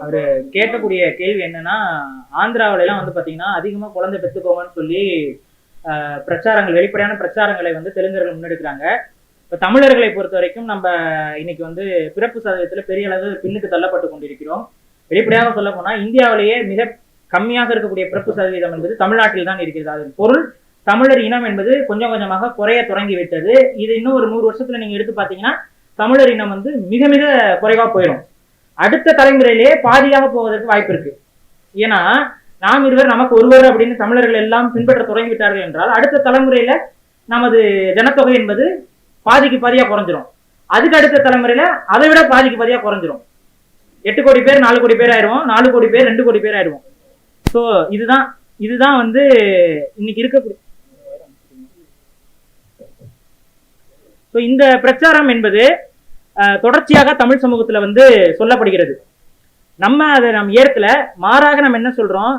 அவரு கேட்கக்கூடிய கேள்வி என்னன்னா, ஆந்திராவில எல்லாம் வந்து பாத்தீங்கன்னா அதிகமா குழந்தை பெத்துக்கோங்கன்னு சொல்லி பிரச்சாரங்கள், வெளிப்படையான பிரச்சாரங்களை வந்து தெலுங்கர்கள் முன்னெடுக்கிறாங்க. இப்ப தமிழர்களை பொறுத்த வரைக்கும் நம்ம இன்னைக்கு வந்து பிறப்பு சதவீதத்துல பெரிய அளவு பின்னுக்கு தள்ளப்பட்டு கொண்டிருக்கிறோம். வெளிப்படையாக சொல்ல போனா இந்தியாவிலேயே மிக கம்மியாக இருக்கக்கூடிய பிறப்பு சதவீதம் என்பது தமிழ்நாட்டில் தான் இருக்கிறது. அதன் பொருள் தமிழர் இனம் என்பது கொஞ்சம் கொஞ்சமாக குறைய தொடங்கி விட்டது. இது இன்னும் ஒரு 100 வருஷத்துல நீங்க எடுத்து பாத்தீங்கன்னா தமிழர் இனம் வந்து மிக மிக குறைவா போயிடும். அடுத்த தலைமுறையிலேயே பாதியாக போவதற்கு வாய்ப்பு இருக்கு. ஏன்னா நாம் இருவர் நமக்கு ஒருவர் அப்படின்னு தமிழர்கள் எல்லாம் பின்பற்ற தொடங்கிவிட்டார்கள் என்றால் அடுத்த தலைமுறையில நமது ஜனத்தொகை என்பது பாதிக்கு பாதியா குறைஞ்சிரும். அதுக்கு அடுத்த தலைமுறையில அதை விட பாதிக்கு பாதியா குறைஞ்சிரும். 8 கோடி பேர் 4 கோடி பேர் ஆயிடுவோம், 4 கோடி பேர் 2 கோடி பேர் ஆயிடுவோம். ஸோ இதுதான் இதுதான் வந்து இன்னைக்கு இருக்கக்கூடிய இந்த பிரச்சாரம் என்பது தொடர்ச்சியாக தமிழ் சமூகத்துல வந்து சொல்லப்படுகிறது. நம்ம அதை ஏற்கல, மாறாக நம்ம என்ன சொல்றோம்,